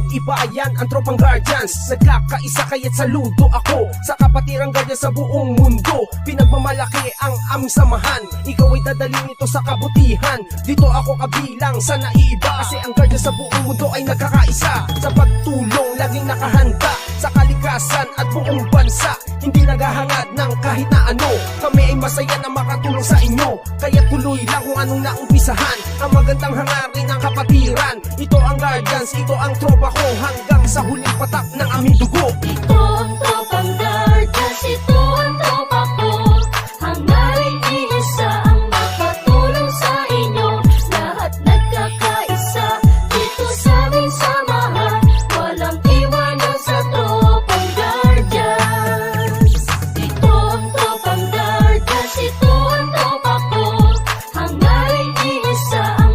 Iba-ayan ang tropang guardians. Nagkakaisa kaya't saludo ako sa kapatirang guardian sa buong mundo. Pinagmamalaki ang aming samahan. Ikaw ay dadalhin ito sa kabutihan. Dito ako kabilang sa naiiba, kasi ang guardian sa buong mundo ay nagkakaisa. Sa pagtulong laging nakahanda sa kalikasan at buong bansa. Hindi naghahangad ng kahit na ano. Kami ay masaya na makatulong sa inyo. Kaya tuloy lang kung anong naumpisahan. Ang magandang hangarin ng kapatiran. Ito ang guardians, ito ang tropa ko, hanggang sa huling patak ng aming dugo. Ito ang tropang guardians, ito ang tropa ko. Hangarin iisa ang makatulong sa inyo. Lahat nagkakaisa dito sa aming samahan. Walang iwanan sa tropang guardians. Ito ang tropang guardians, ito ang tropa ko. Hangarin iisa ang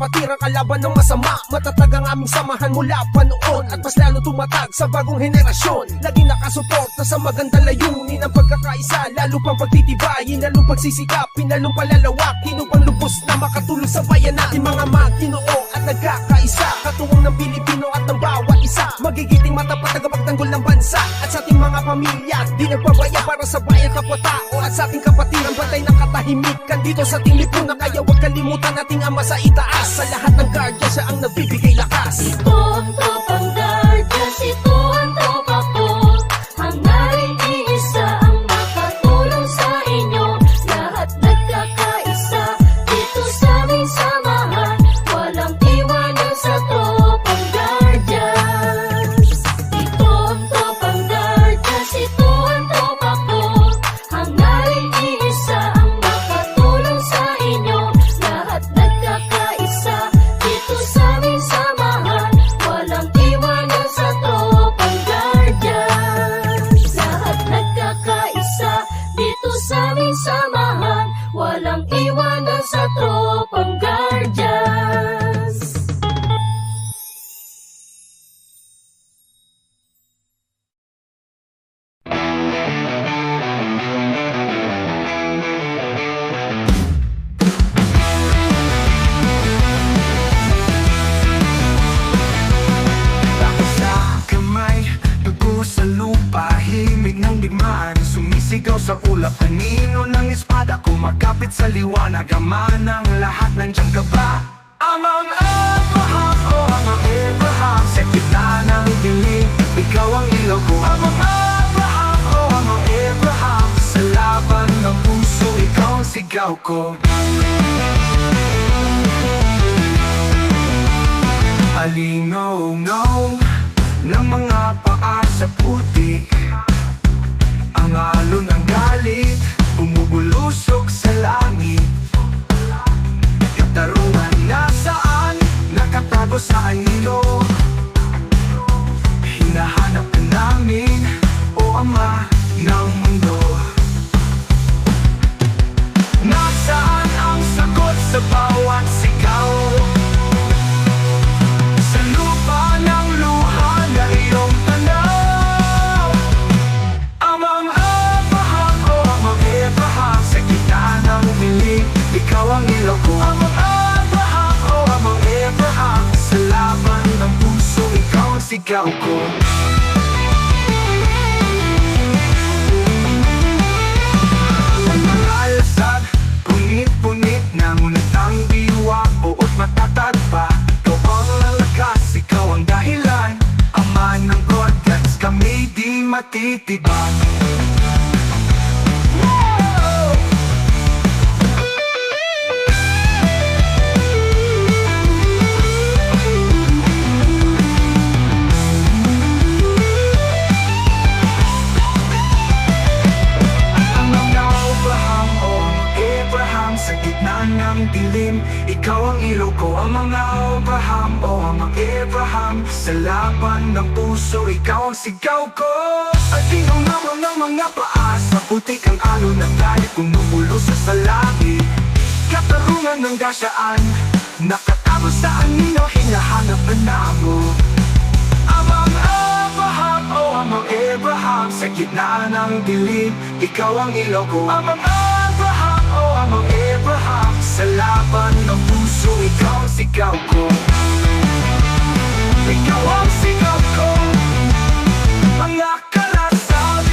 kapatirang kalaban ng masama. Matatag ang aming samahan mula pa noon, at mas lalo tumatag sa bagong henerasyon. Laging nakasuporta sa magandang layunin ang pagkakaisa, lalo pang pagtitibayin, lalong pagsisikapin, lalong palalawakin upang lubos na makatulong sa bayan natin. Mga magtinoo at nagkakaisa, katuwang ng Pilipino at ng bawat isa. Magigiting matapat tagapagtanggol ng bansa at sa ating mga pamilya, di nagpabaya para sa bayan kapwa-tao at sa ating kapatiran, bantay ng katahimikan dito sa ating lipunan. Kaya huwag kalimutan nating ama sa itaas, sa lahat ng guardia siya ang nagbibigay lakas. Ito ang tropang Guardians, ito ang tropa ko. Hangarin iisa ang makatulong sa inyo. Lahat nagkakaisa dito sa aming samahan. Walang iwanan sa tropang Guardians. Ito ang tropang Guardians, ito ang tropa ko. Hangarin iisa ang makatulong sa inyo. Lahat nagkakaisa dito sa aming samahan. Walang iwanan sa tropang Guardians. Lahat nagkakaisa dito sa aming samahan. Walang iwanan sa tropang Guardians. Takot sa kamay, dugo sa lupa, himig ng digmaan, sumisigaw sa ulap, kanino ng espada, kumakapit sa liwanag, ama ng lahat, nandiyan ka ba? Amang Abraham, oh amang Abraham, sa gitna ng dilim, ikaw ang ilaw ko. Amang Abraham, oh amang Abraham, sa laban ng puso, ikaw ang sigaw ko. Alinaw-ngaw ng mga paa sa putik, ang alon ng galit, bumubulusok sa langit. Katarungan nasaan, nakatago sa anino, hinahanap ka namin, o Ama ng mundo. Nasaan ang sagot sa bawat sigaw? Sa lupa ng luha na iyong tanaw. Amang Abraham, oh amang Abraham, sa gitna ng dilim, ikaw ang ilaw ko. Amang Abraham, oh amang Abraham, sa laban ng puso, ikaw ang sigaw ko. Mga alasad, punit-punit na ngunit ang diwa, buot matatag pa. Ikaw ang lalakas, ikaw ang dahilan, ama ng Guardians, kami di matitibag. Wow! Amang Abraham, oh Abraham, sa gitna ng dilim, ikaw ang ilaw ko. Amang Abraham, oh amang Abraham, sa laban ng puso, ikaw ang sigaw ko. At tinong ng mga paa sa putik, ang alon ng galit, bumubulusok sa langit. Katarungan ng dasyaan, nakatago sa anino, hinahanap na namo. Amang Abraham, oh amang Abraham, sa gitna ng dilim, ikaw ang ilaw ko. Amang Abraham, oh amang Abraham, sa laban ng puso, ikaw ang sigaw ko. Ikaw ang sigaw ko. Mga kalasag,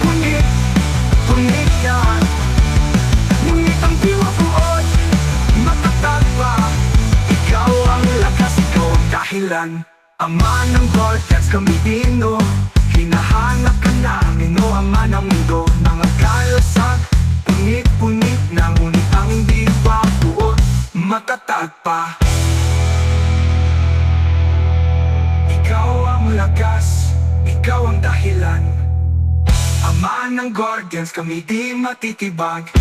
punit yan, ngunit ang diwa buod, matatag pa. Ikaw ang lakas, ikaw ang dahilan, ama ng Guardians, kami dino, hinahanap ka namin, o ama ng mundo. Mga kalasag, punit-punit na, ngunit ang diwa buod, matatag pa. Ikaw ang lakas, ikaw ang dahilan, ama ng Guardians, kami di matitibag.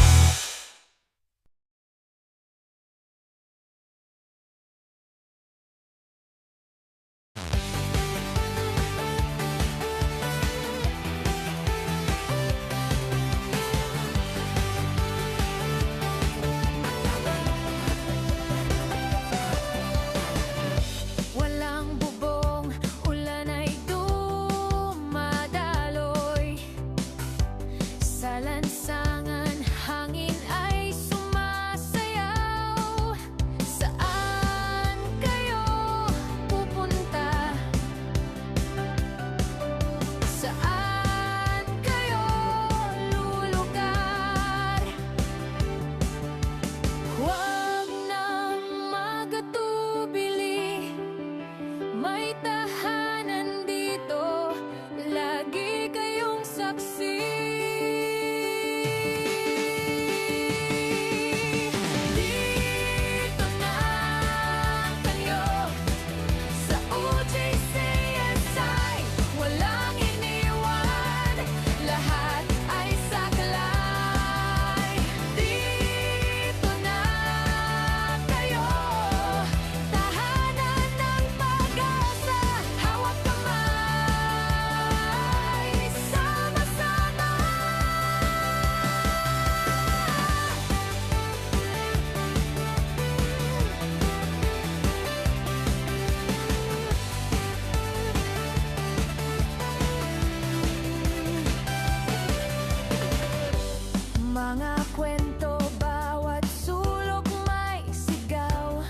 Sa lansangan, hangin ay sumasayaw. Saan kayo pupunta? Saan kayo lulugar? Huwag nang magatubili, may tahanan dito, lagi kayong saksi. Dito na kayo sa UJCSI, walang iniwan, lahat ay saklay. Dito na kayo, tahanan ng pag-asa, hawak kamay, sama-sama. Mga kwento, bawat sulok may sigaw.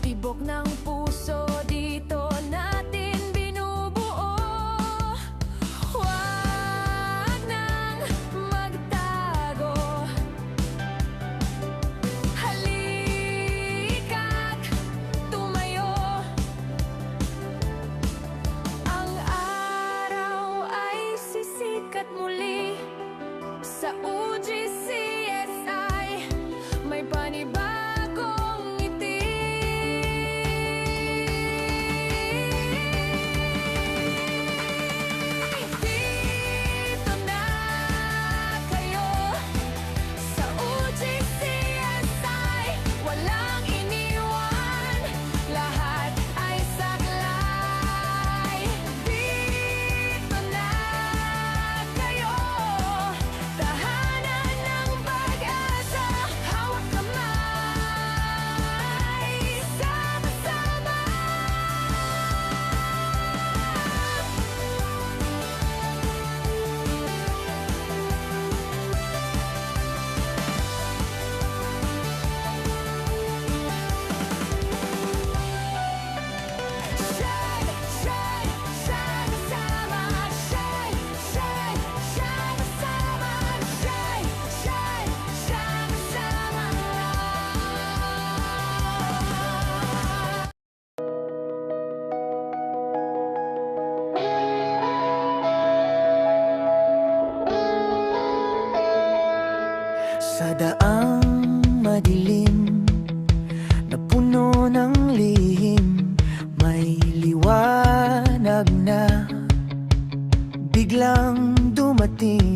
Tibok ng puso, dito natin binubuo. Huwag nang magtago, halika't tumayo. Ang araw ay sisikat muli sa UJCSI, may panibagong ngiti. Dito na kayo sa UJCSI, walang iniwan, lahat ay saklay. Dito na kayo, tahanan ng pag-asa, hawak kamay, sama-sama. Shine, shine, sama-sama. Shine, shine, sama-sama. Shine, shine, sama-sama. Sa daang madilim na puno ng lihim, may liwanag na biglang dumating.